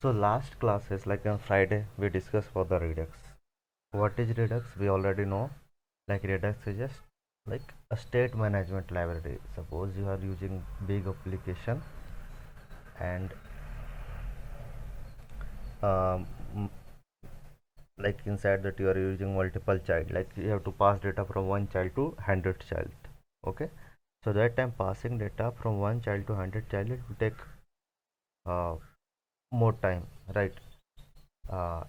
So last classes, like on Friday, we discussed for the redux. What is redux? We already know. Like redux is just like a state management library. Suppose you are using big application and um, like inside that you are using multiple child. Like you have to pass data from one child to 100 child. Okay. So that time passing data from one child to 100 child, it will take uh, more time, right?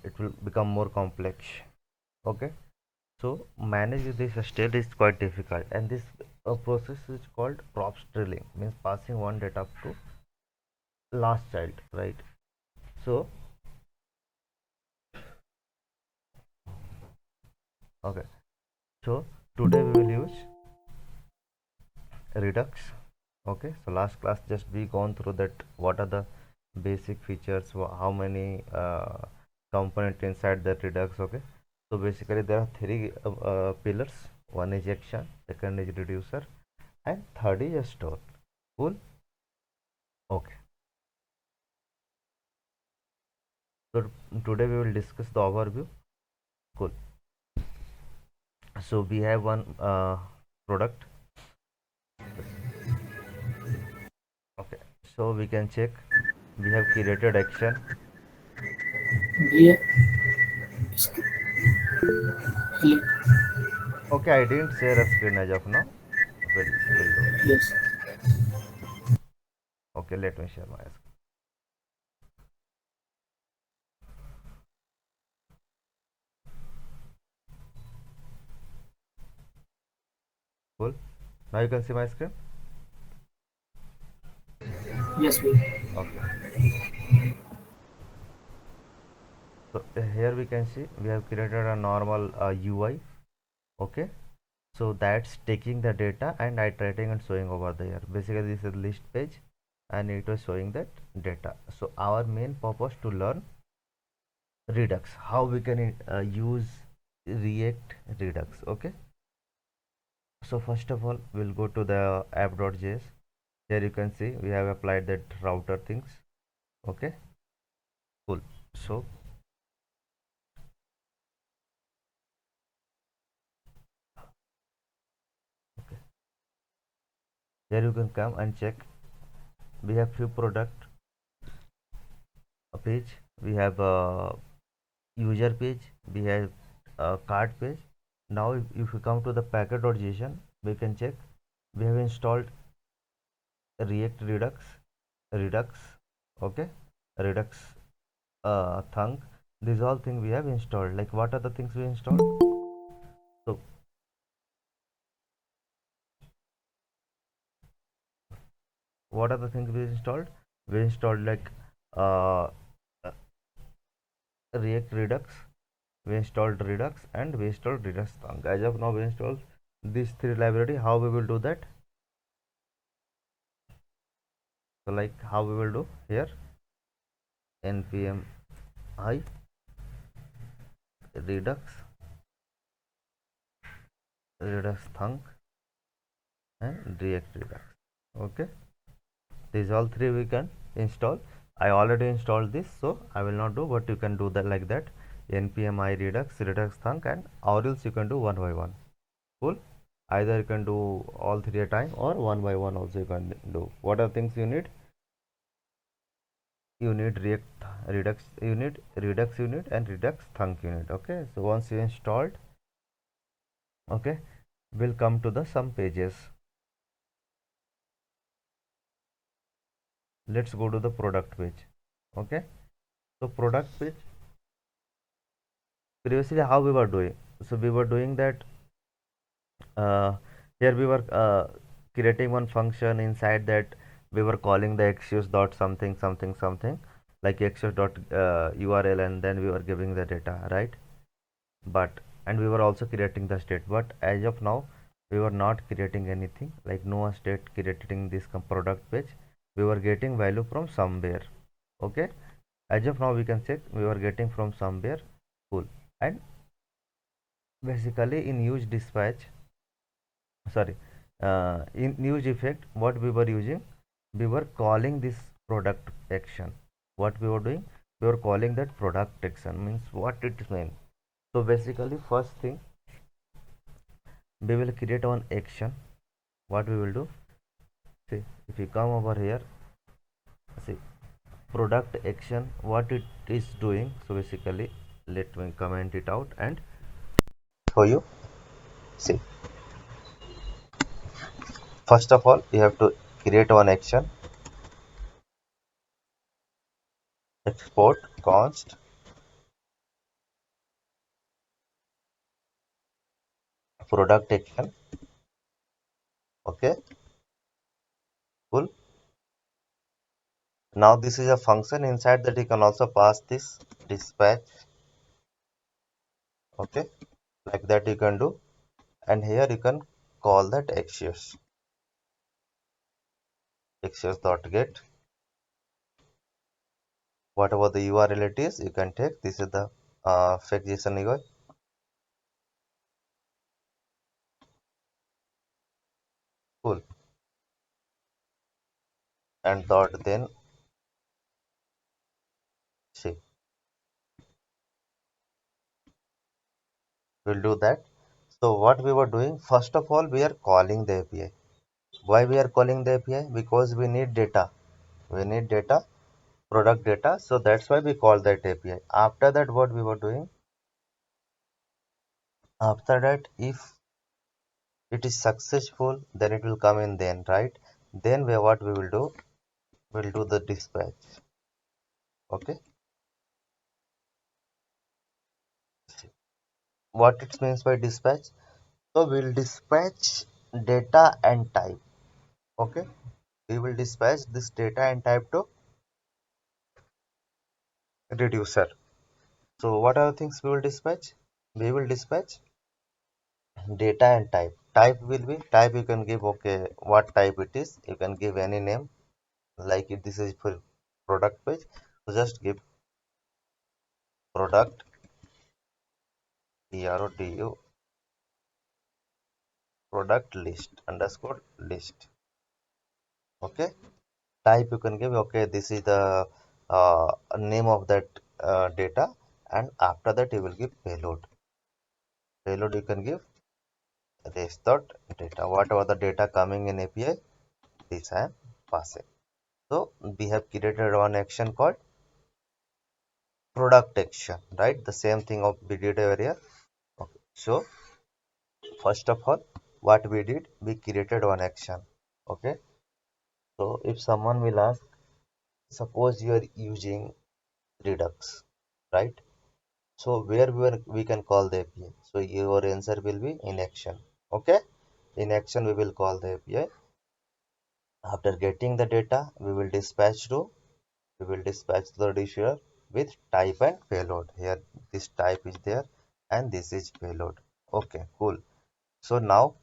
It will become more complex. Okay. So manage this state is quite difficult, and this process is called prop drilling, means passing one data to last child, right? So okay, so today we will use redux. Okay, so last class just we gone through that what are the basic features, how many component inside that redux. Okay, so basically there are three pillars. One is action, second is reducer, and third is a store. Cool. Okay, so today we will discuss the overview. Cool. So we have one product. Okay, so we can check. We have created action. Yeah. Okay, I didn't share a screen as of now. Will do. Yes. Okay, let me share my screen. Cool. Now you can see my screen. Yes, we. Okay. So here we can see we have created a normal UI. Okay. So that's taking the data and iterating and showing over there. Basically, this is list page, and it was showing that data. So our main purpose to learn redux, how we can use react redux. Okay, so first of all we'll go to the app.js. Here you can see we have applied that router things. Okay, cool. So okay, here you can come and check. We have few product page, we have a user page, we have a card page. Now if you come to the packet.json, we can check we have installed react redux. Okay, redux thunk. These all things we have installed. Like what are the things we installed? So what are the things we installed? We installed like uh, react redux, we installed redux, and we installed redux thunk. As of now we installed these three library. How we will do that? So like how we will do here, npm I redux thunk and react redux. Okay, these all three we can install. I already installed this, so I will not do, but you can do that like that. Npm I redux thunk, and or else you can do one by one. Cool. Either you can do all three at a time, or one by one also you can do. What are things you need? You need react redux unit, redux unit, and redux thunk unit. Okay, so once you installed, okay, we'll come to the some pages. Let's go to the product page. Okay, so product page, previously how we were doing. So we were doing that uh, here we were creating one function. Inside that we were calling the xuse dot something something something, like xuse dot url, and then we were giving the data, right? But and we were also creating the state, but as of now we were not creating anything, like no state creating this product page. We were getting value from somewhere. Okay, as of now we can check we were getting from somewhere. Cool. And basically in use dispatch, sorry, in use effect, what we were using, we were calling this product action. What we were doing, we are calling that product action. Means what it means. So basically first thing, we will create one action. What we will do, see, if you come over here, see, product action, what it is doing. So basically let me comment it out and show you. See, first of all you have to create one action, export const product action. Okay, cool. Now this is a function. Inside that you can also pass this dispatch. Okay, like that you can do, and here you can call that axios dot get whatever the URL it is, you can take. This is the fake JSON UI. Cool. And dot then, see, we'll do that. So what we were doing, first of all we are calling the API. Why we are calling the API? Because we need data. We need data, product data. So that's why we call that API. After that, what we were doing, after that, if it is successful, then it will come in then, right? Then what we will do, we'll do the dispatch. Okay. What it means by dispatch? So we'll dispatch data and type. Okay. We will dispatch this data and type to reducer. So what are the things we will dispatch? We will dispatch data and type. Type will be, type you can give, okay, what type it is. You can give any name, like if this is for product page. So just give product PRODU product list underscore list. Okay. Type you can give, okay, this is the name of that data, and after that you will give payload. Payload you can give this dot data, whatever the data coming in API, this I am passing. So we have created one action called product action, right? The same thing of we did earlier. Okay. So first of all, what we did, we created one action. Okay. So if someone will ask, suppose you are using Redux, right? So we can call the API. So your answer will be in action. Okay. In action, we will call the API. After getting the data, we will dispatch to the receiver with type and payload. Here this type is there and this is payload. Okay, cool. So now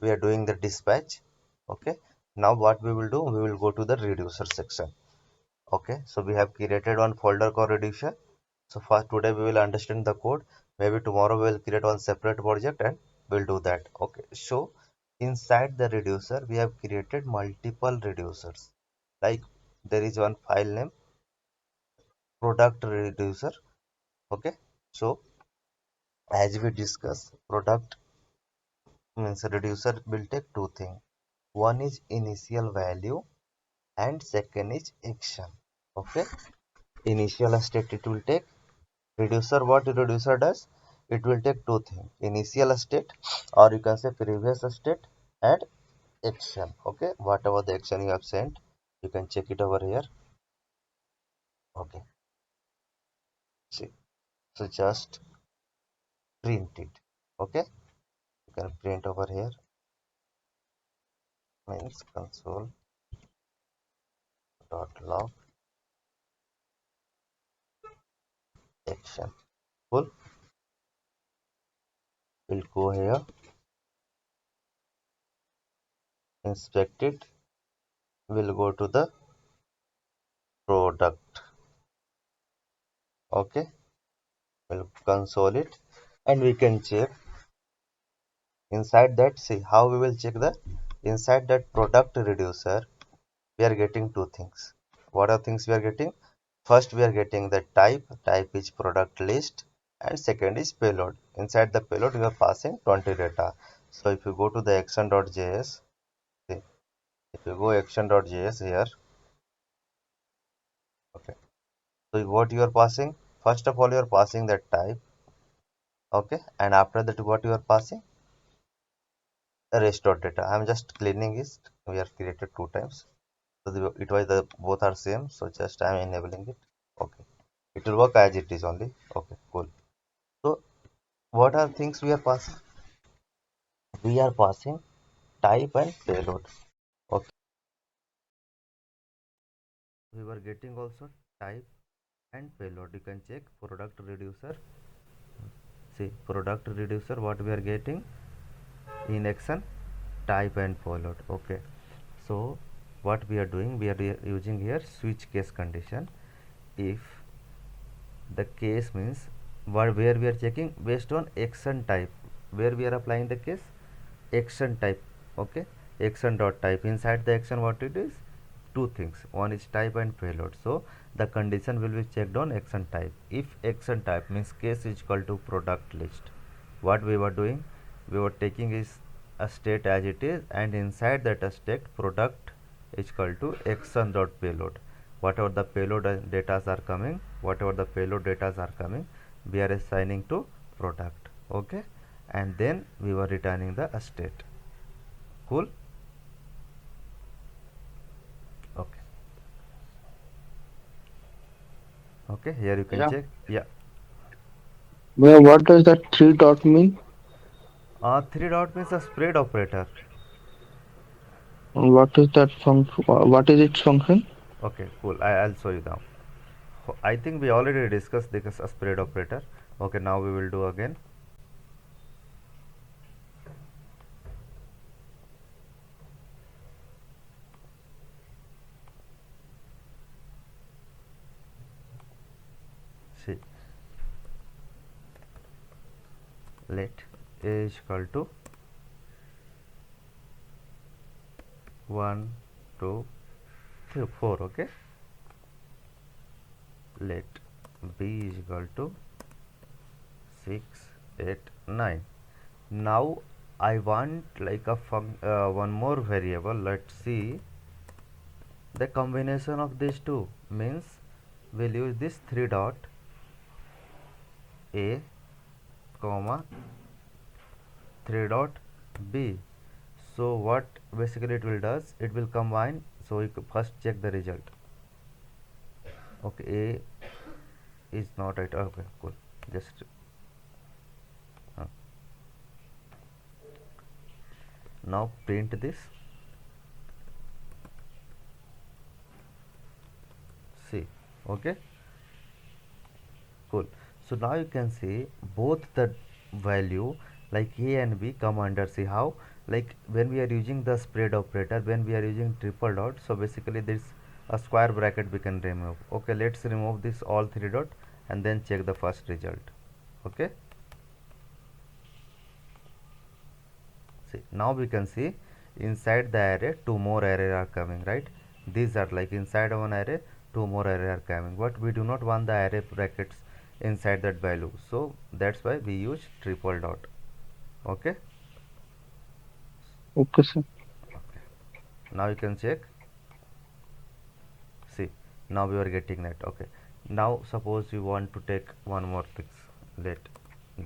we are doing the dispatch. Okay. Now what we will do, we will go to the reducer section. Okay. So we have created one folder called reducer. So for today we will understand the code. Maybe tomorrow we will create one separate project and we'll do that. Okay. So inside the reducer we have created multiple reducers. Like there is one file name product reducer. Okay. So as we discuss, product means reducer will take two things. One is initial value and second is action. Okay. Initial state it will take. Reducer, what reducer does, it will take two things, initial state or you can say previous state and action. Okay, whatever the action you have sent, you can check it over here. Okay, see, so just print it. Okay, you can print over here, means console dot log action. Cool. We'll go here, inspect it, we'll go to the product. Okay, we'll console it and we can check inside that. See how we will check the inside that product reducer. We are getting two things. What are things we are getting? first we are getting the type is product list, and second is payload. Inside the payload we are passing 20 data. So if you go to the action.js, see, if you go action.js here, okay, so what you are passing, first of all you are passing that type, okay, and after that what you are passing, the rest of data. I am just cleaning it, we are created two times, so it was the both are same, so just I am enabling it. Okay, it will work as it is only. Okay, cool. So what are things we are passing? We are passing type and payload. Okay, we were getting also type and payload. You can check product reducer. See, product reducer, what we are getting in action, type and payload. Okay, so what we are doing, we are using here switch case condition. If the case means where we are checking based on action type, where we are applying the case action type. Okay, action dot type, inside the action what it is, two things, one is type and payload. So the condition will be checked on action type. If action type means case is equal to product list, what we were doing, we were taking is a state as it is, and inside that state product is equal to action dot payload. Whatever the payload data are coming, whatever the payload data are coming, we are assigning to product. Okay, and then we were returning the state. Cool. Okay, okay, here you can Yeah. check. Yeah. Well, what does that three dot mean? Three dot means a spread operator. What is that function? What is its function? Okay, cool, I'll show you now. I think we already discussed this spread operator. Okay, now we will do again. See, let a is equal to 1 2 3 4. Okay, let b is equal to 6 8 9. Now I want like a one more variable. Let's see, the combination of these two means we'll use this 3 dot a comma 3 dot b. So what basically it will does, it will combine. So you first check the result. Okay, a is not right. Okay, cool, just uh, now print this. See, okay, cool. So now you can see both the value like a and b come under. See how, like when we are using the spread operator, when we are using triple dot, so basically this a square bracket we can remove. Okay, let's remove this all three dot and then check the first result. Okay, see, now we can see inside the array two more array are coming, right? These are like inside one array two more array are coming, but we do not want the array brackets inside that value, so that's why we use triple dot. Okay, Okay, sir. now you can check. See, now we are getting that. Okay, now suppose you want to take one more things. Let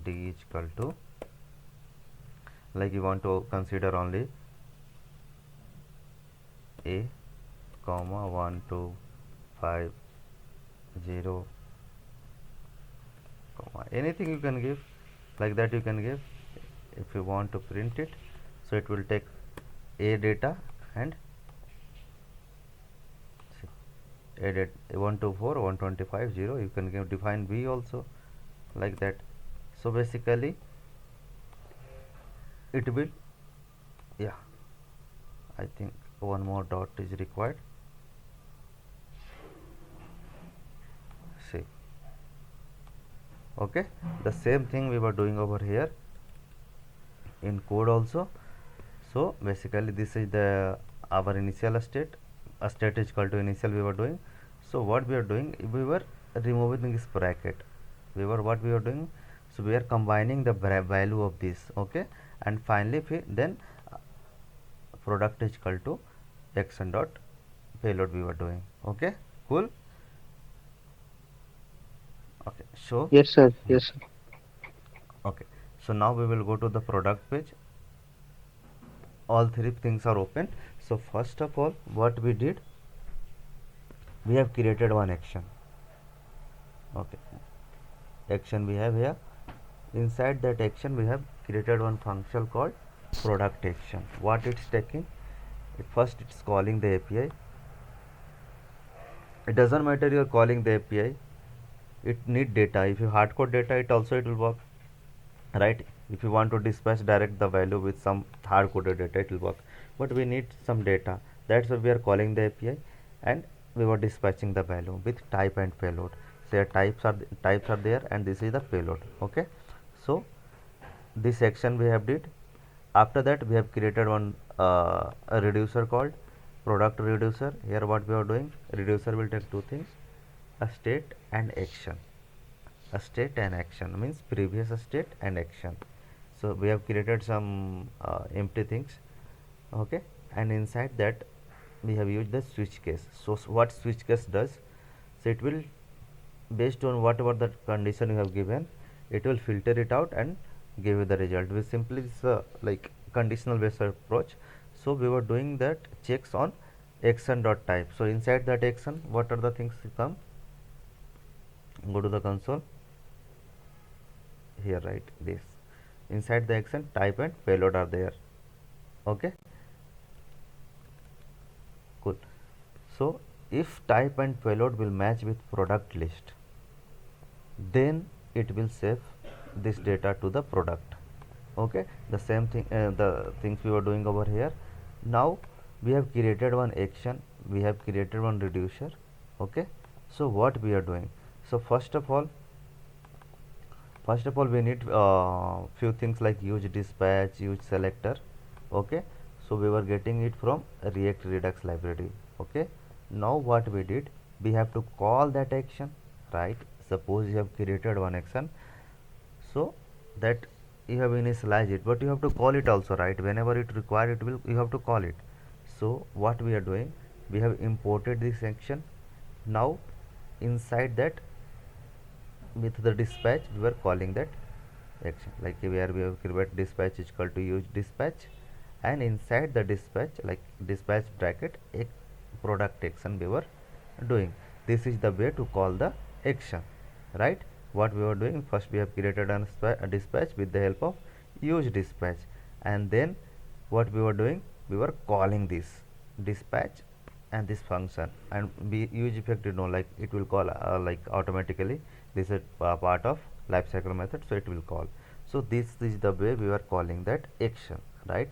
d is equal to, like you want to consider only a comma 1 2 5 0 comma anything you can give, like that you can give. If you want to print it, so it will take a data and see, a data 124 125 0. You can give define b also, like that. So basically it will, yeah, I think one more dot is required. See, okay, the same thing we were doing over here in code also. So basically this is the our initial state, a state is equal to initial we were doing. So what we are doing, we were removing this bracket, what we were doing, so we are combining the value of this, okay, and finally then product is equal to action dot payload we were doing. Okay, cool. Okay, so Yes, sir. Yes, sir. okay, so now we will go to the product page. All three things are open. So first of all, what we did, we have created one action. Okay, action we have here. Inside that action we have created one function called product action. What it's taking, first it's calling the API. It doesn't matter you're calling the API, it need data. If you hardcode data, it will work, right? If you want to dispatch direct the value with some hard coded data, it will work, but we need some data. That's why we are calling the API, and we were dispatching the value with type and payload. So here types are there, and this is the payload. Okay, so this action we have did. After that, we have created one a reducer called product reducer. Here what we are doing, reducer will take two things, a state and action. A state and action means previous state and action. So we have created some empty things, okay, and inside that we have used the switch case. So what switch case does, so it will, based on whatever the condition you have given, it will filter it out and give you the result. We simply like conditional based approach. So we were doing that checks on action dot type. So inside that action, what are the things to come, go to the console here, right? This inside the action, type and payload are there. Okay, cool. So if type and payload will match with product list, then it will save this data to the product. Okay, the same thing, the things we were doing over here. Now we have created one action, we have created one reducer. Okay, so what we are doing, so first of all we need few things like useDispatch, useSelector. Okay, so we were getting it from React Redux library. Okay, now what we did, we have to call that action, right? Suppose you have created one action, so that you have initialized it, but you have to call it also, right? Whenever it require, it will, you have to call it. So what we are doing, we have imported this action. Now inside that, with the dispatch, we were calling that action, like where we have created dispatch is equal to use dispatch, and inside the dispatch, like dispatch bracket, a product action we were doing. This is the way to call the action, right? What we were doing, first we have created a dispatch with the help of use dispatch, and then what we were doing, we were calling this dispatch and this function, and we use effect, you know, like it will call like automatically. This is part of lifecycle method, so it will call. So this is the way we are calling that action, right?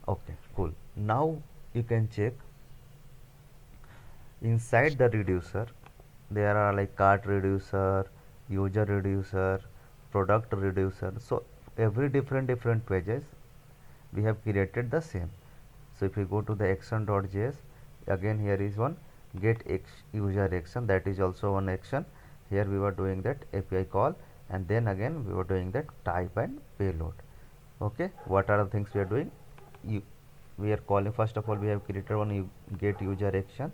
Okay, cool. Now you can check inside the reducer, there are like cart reducer, user reducer, product reducer. So every different pages we have created the same. So if we go to the action.js, again here is one get user action, that is also one action. Here we were doing that API call, and then again we were doing that type and payload. Okay, what are the things we are doing, we are calling, first of all we have created one get user action,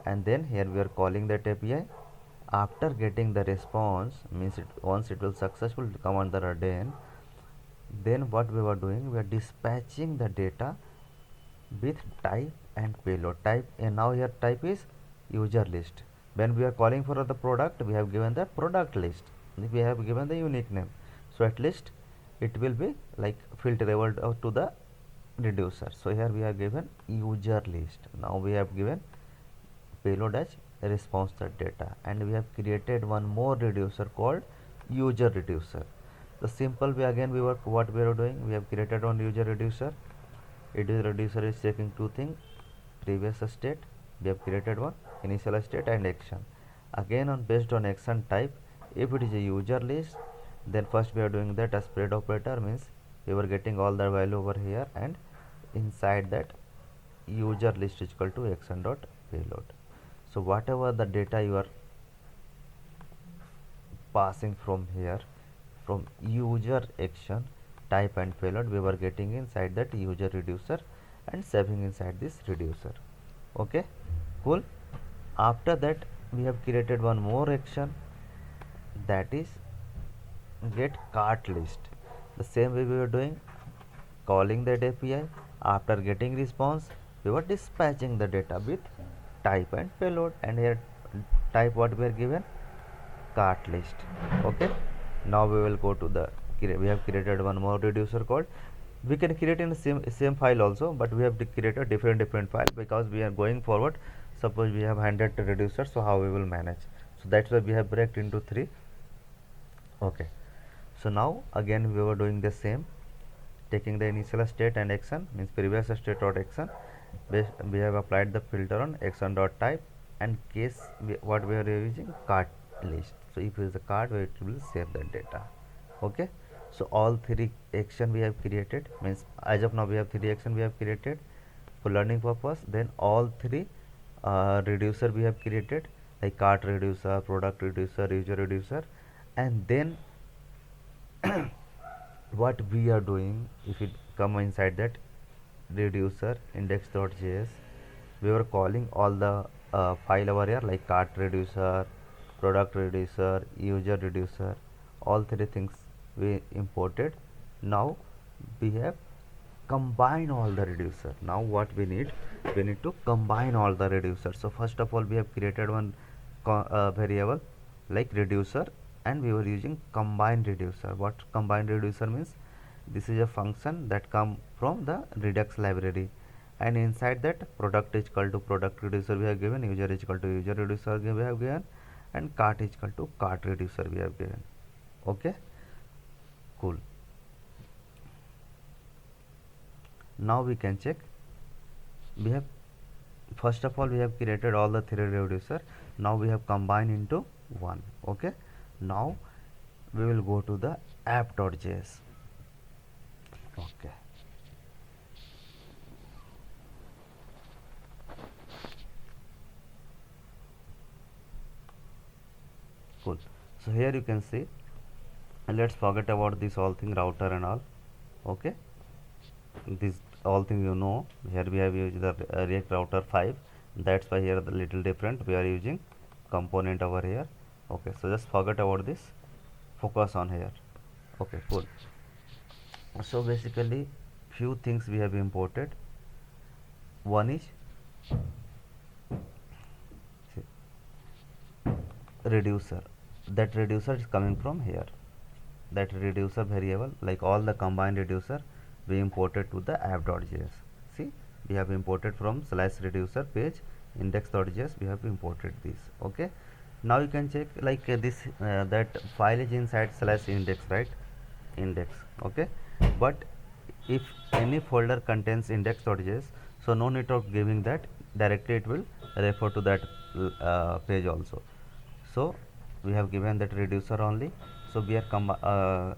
and then here we are calling that API. After getting the response, means it, once it will successfully come under a den, then what we were doing, we are dispatching the data with type and payload. Type, and now here type is user list. When we are calling for the product, we have given the product list, we have given the unique name, so at least it will be like filterable to the reducer. So here we have given user list. Now we have given payload as response that data, and we have created one more reducer called user reducer. The simple way, again we were, what we are doing, we have created one user reducer. It is reducer is checking two things, previous state, we have created one initial state and action. Again on based on action type, if it is a user list, then first we are doing that a spread operator, means we were getting all the value over here, and inside that user list is equal to action dot payload. So whatever the data you are passing from here, from user action type and payload, we were getting inside that user reducer and saving inside this reducer. Okay, cool. After that we have created one more action, that is get cart list. The same way we were doing, calling that API. After getting response, we were dispatching the data with type and payload, and here type what we are given, cart list. Okay, now we will go to the, we have created one more reducer code. We can create in the same file also, but we have to create a different file because we are going forward. Suppose we have 100 reducers, so how we will manage? So that's why we have break into 3. Okay, so now again we were doing the same, taking the initial state and action, means previous state dot action. We have applied the filter on action dot type, and case what we are using, cart list. So if it is a cart, it will save the data. Okay, so all 3 action we have created, means as of now we have 3 action we have created for learning purpose. Then all 3 reducer we have created, like cart reducer, product reducer, user reducer. And then what we are doing, if it come inside that reducer index.js, we were calling all the file over here, like cart reducer, product reducer, user reducer, all 3 things we imported. Now we have combine all the reducer. Now what we need to combine all the reducers. So first of all we have created one variable like reducer, and we were using combine reducer. What combine reducer means? This is a function that come from the redux library, and inside that product is equal to product reducer we have given, user is equal to user reducer we have given, and cart is equal to cart reducer we have given. Okay, cool. Now we can check. We have, first of all we have created all the 3 reducer. Now we have combined into one. Okay, now we will go to the app.js. Okay, cool. So here you can see, let's forget about this all thing, router and all. Okay, this all thing you know. Here we have used the React router 5, that's why here the little different, we are using component over here. Okay, so just forget about this, focus on here. Okay, cool. So basically few things we have imported. One is reducer. That reducer is coming from here, that reducer variable, like all the combined reducer we imported to the app.js. See, we have imported from /reducer page index.js, we have imported this. Okay, now you can check, like this that file is inside /index, right? Index. Okay, but if any folder contains index.js, so no need of giving that, directly it will refer to that page also. So we have given that reducer only. So we are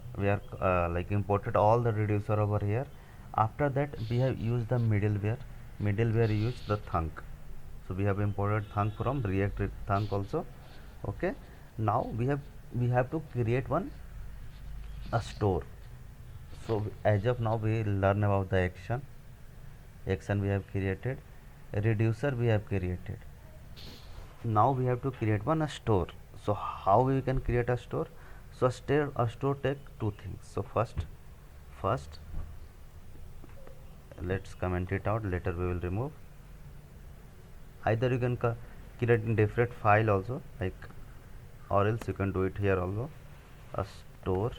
like imported all the reducer over here. After that we have used the middleware used the thunk. So we have imported thunk from react thunk also. Okay, now we have to create one a store. So as of now we learn about the action we have created, reducer we have created. Now we have to create one a store. So how we can create a store? So a store take 2 things. So first let's comment it out, later we will remove. Either you can create in different file also, like, or else you can do it here also. A store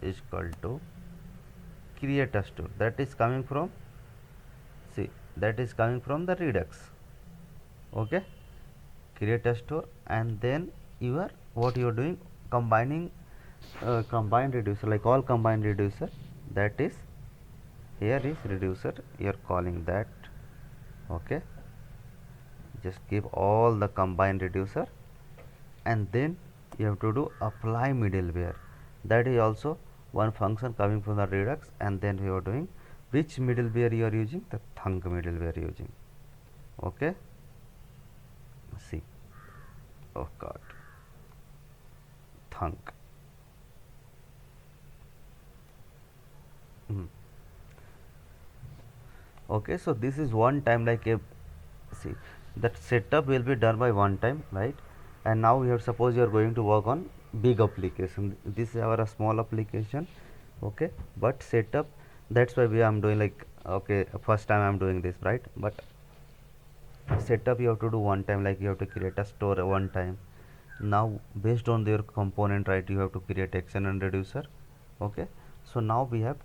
is equal to create a store, that is coming from, see, that is coming from the redux. Okay, create a store, and then you are, what you are doing, combining combined reducer, like all combined reducer, that is, here is reducer, you are calling that. Okay, just give all the combined reducer, and then you have to do apply middleware, that is also one function coming from the redux. And then you are doing which middleware you are using, the thunk middleware using. Okay, oh god, thunk. Mm. Okay, so this is one time, like a, see, that setup will be done by one time, right? And now you have, suppose you are going to work on big application. This is our small application, okay? But setup, that's why we am doing, like, okay, first time I'm doing this, right? But setup you have to do one time, like you have to create a store one time. Now based on their component, right, you have to create action and reducer. Okay, so now we have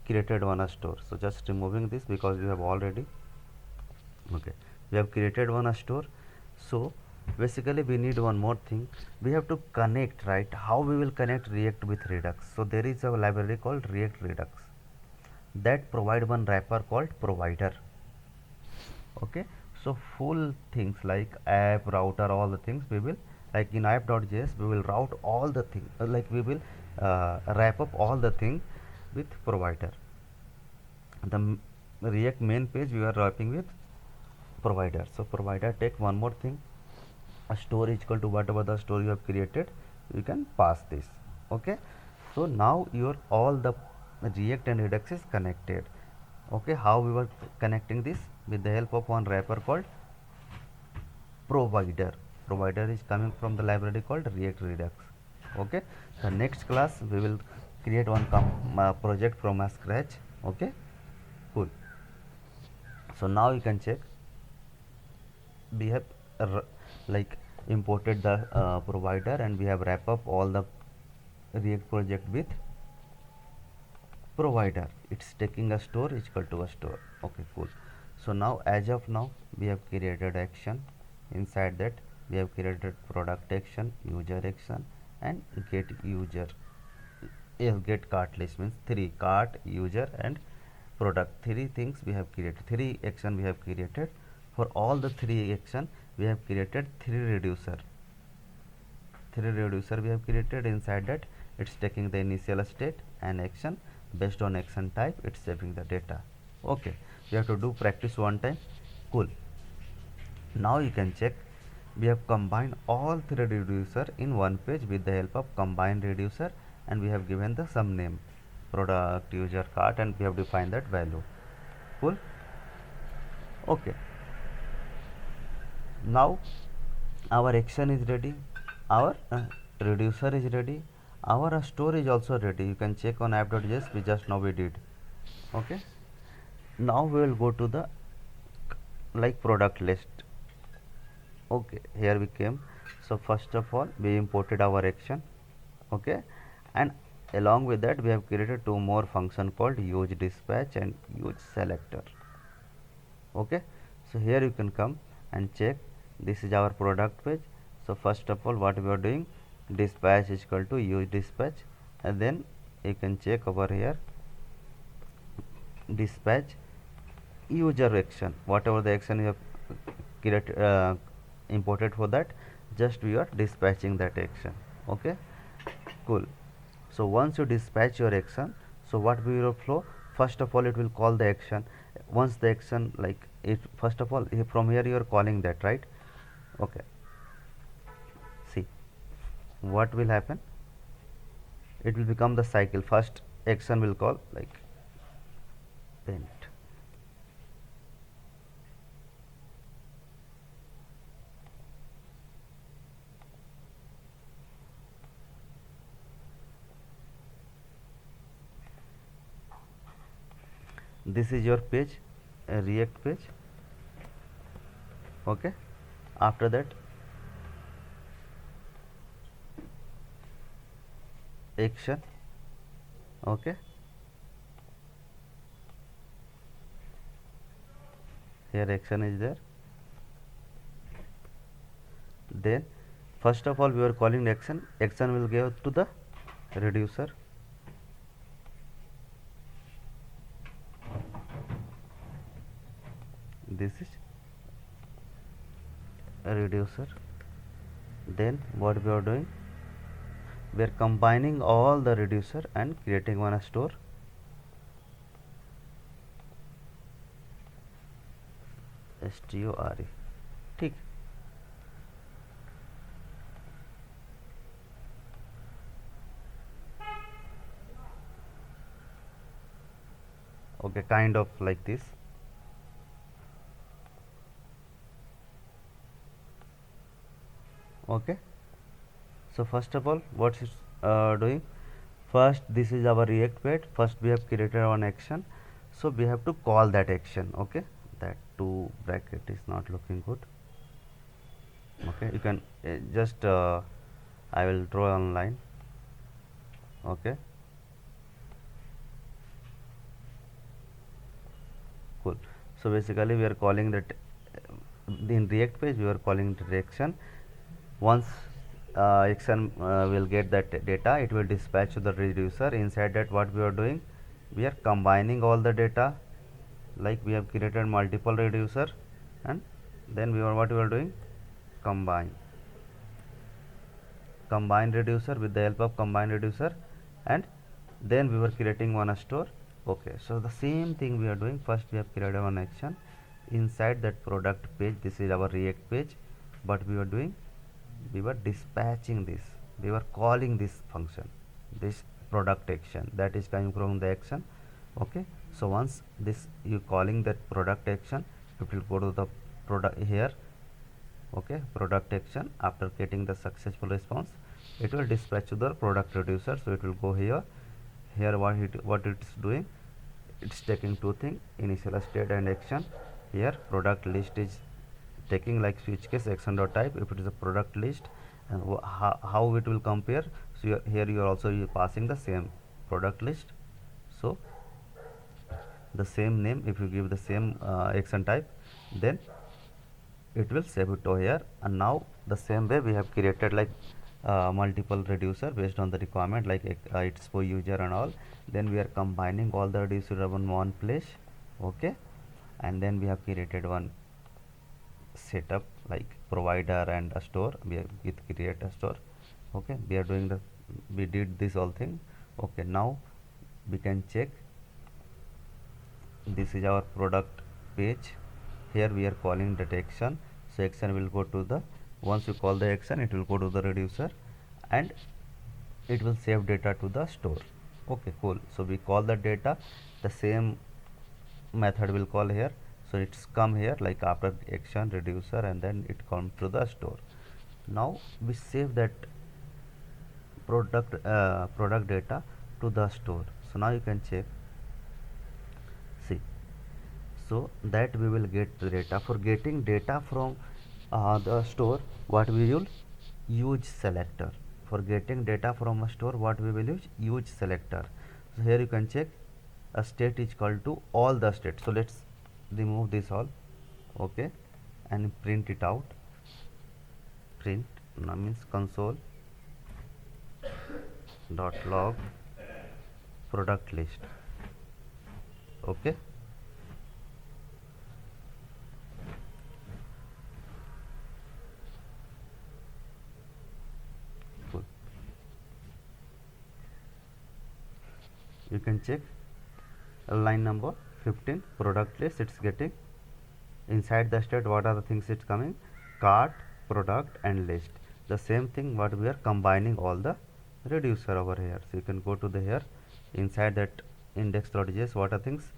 created one store. So just removing this because we have already, okay, we have created one store. So basically we need one more thing. We have to connect, right? How we will connect React with Redux? So there is a library called React Redux that provide one wrapper called provider. Okay, so full things like app router, all the things we will, like in app.js we will route all the things, like we will wrap up all the thing with provider. The React main page we are wrapping with provider. So provider take one more thing, a store is equal to whatever the store you have created, you can pass this. Okay, so now your all the React and Redux is connected. Okay, how we were connecting this? With the help of one wrapper called provider. Provider is coming from the library called React Redux. Okay, the next class we will create one project from a scratch. Okay, cool. So now you can check, we have like imported the provider, and we have wrap up all the React project with provider. It's taking a store is equal to a store. Okay, cool. So now as of now we have created action. Inside that we have created product action, user action, and get user. Yes, get cart list means three: cart, user, and product. Three things we have created, three action we have created. For all the three action we have created three reducer we have created. Inside that it's taking the initial state and action. Based on action type it's saving the data. Okay, you have to do practice one time. Cool. Now you can check, we have combined all three reducer in one page with the help of combine reducer, and we have given the some name, product, user, cart, and we have defined that value. Cool. Okay, now our action is ready, our reducer is ready, our store is also ready. You can check on app.js, we just now we did. Okay, now we will go to the like product list. Okay, here we came. So first of all we imported our action. Okay, and along with that we have created two more function called useDispatch and useSelector. Okay, so here you can come and check, this is our product page. So first of all what we are doing, dispatch is equal to useDispatch, and then you can check over here dispatch user action, whatever the action you have created, imported for that, just we are dispatching that action. Okay, cool. So once you dispatch your action, so what will flow? First of all it will call the action. Once the action, like it, first of all from here you are calling that, right? Okay, see what will happen, it will become the cycle. First action will call like paint. This is your page, a React page. Okay, after that action. Okay, here action is there. Then first of all we are calling action, action will give to the reducer. This is a reducer. Then what we are doing, we are combining all the reducer and creating one store. STORE. ठीक. okay, kind of like this. Okay, so first of all, what's it doing? First, this is our React page. First, we have created one action, so we have to call that action. Okay, that two bracket is not looking good. Okay, you can just I will draw online. Okay, cool. So basically, we are calling that in React page we are calling the action. Once action will get that data, it will dispatch to the reducer. Inside that, what we are doing, we are combining all the data. Like we have created multiple reducer, and then what we are doing, combine reducer with the help of combine reducer, and then we were creating one store. Okay, so the same thing we are doing. First, we have created one action inside that product page. This is our React page, but we were doing, we were dispatching this, we were calling this function, this product action that is coming from the action. Okay, so once this you calling that product action, it will go to the product here. Okay, product action, after getting the successful response, it will dispatch to the product reducer. So it will go here. Here what it's doing, it's taking two things, initial state and action. Here product list is taking like switch case action dot type if it is a product list, and how it will compare. So here you are also passing the same product list. So the same name, if you give the same action type, then it will save it over here. And now the same way we have created like multiple reducer based on the requirement, like it's for user and all. Then we are combining all the reducer in one place. Okay, and then we have created one setup like provider and a store. We have create a store. Okay, we are doing the, we did this all thing. Okay, now we can check. This is our product page. Here we are calling that action. So action will go to the, once you call the action, it will go to the reducer and it will save data to the store. Okay, cool. So we call the data, the same method will call here. So it's come here like after action reducer, and then it comes to the store. Now we save that product data to the store. So now you can check, see, so that we will get the data. For getting data from the store, what we will use selector. For getting data from a store, what we will use selector. So here you can check, a state is equal to all the state. So let's remove this all. Okay, and print it out. Print now means console dot log product list. Okay, cool. You can check line number 15 product list, it's getting inside the state what are the things it's coming, cart, product and list. The same thing what we are combining all the reducer over here. So you can go to the here, inside that index.js, what are things,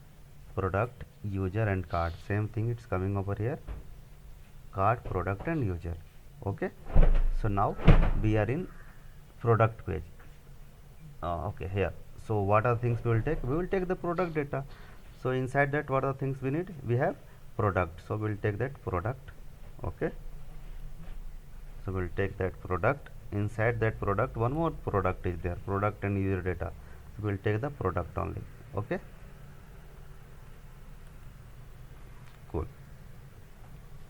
product, user and cart. Same thing it's coming over here, cart, product and user. Okay, so now we are in product page. Okay, here, so what are things we will take, we will take the product data. So inside that what are the things we need, we have product, so we will take that product. Okay, so we will take that product. Inside that product one more product is there, product and user data, so we will take the product only. Okay, cool.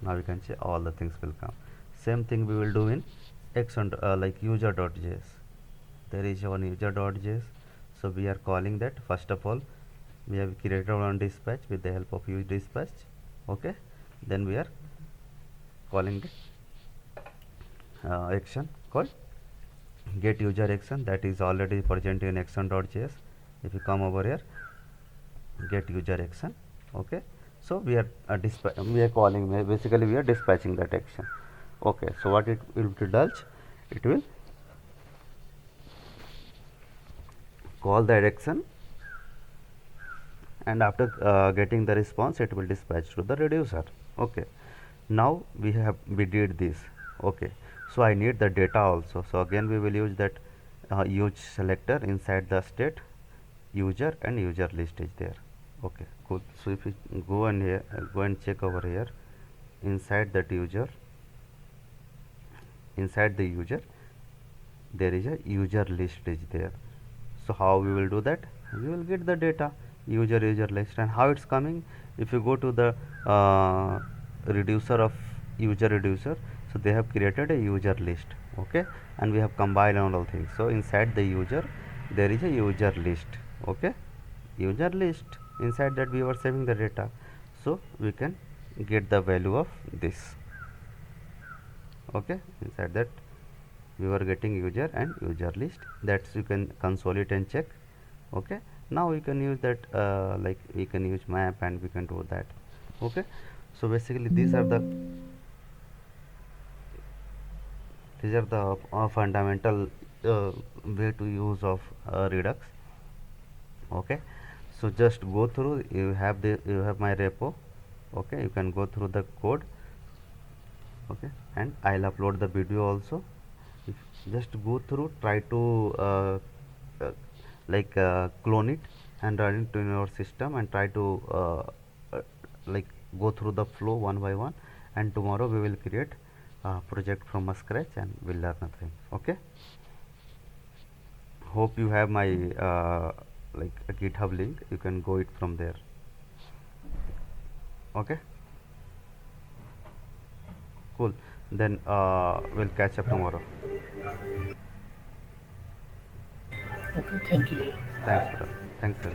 Now you can see all the things will come. Same thing we will do in action like user.js. There is one user.js, so we are calling that. First of all, we have created one dispatch with the help of useDispatch. Okay, then we are calling the action called get user action, that is already present in action.js. If you come over here, get user action. Okay, so we are we are calling, basically we are dispatching that action. Okay, so what it will do, it will call that action and after getting the response, it will dispatch to the reducer. Okay, now we did this. Okay, so I need the data also, so again we will use that use selector inside the state user, and user list is there. Okay, cool. So if you go and here, go and check over here inside that user, inside the user there is a user list is there. So how we will do that? We will get the data user list. And how it's coming? If you go to the reducer of user reducer, so they have created a user list. Okay, and we have combined all things. So inside the user there is a user list. Okay, user list, inside that we were saving the data, so we can get the value of this. Okay, inside that we were getting user and user list. That's you can console it and check. Okay, now we can use that like we can use map and we can do that. Okay, so basically these are the fundamental way to use of redux. Okay, so just go through, you have my repo. Okay, you can go through the code. Okay, and I'll upload the video also. If just go through, try to uh, clone it and run it in your system, and try to uh, like go through the flow one by one, and tomorrow we will create a project from a scratch and we'll learn nothing. Okay, hope you have my like a GitHub link, you can go it from there. Okay, cool. Then we'll catch up tomorrow. Okay, thank you. Thanks, brother. Thanks, sir.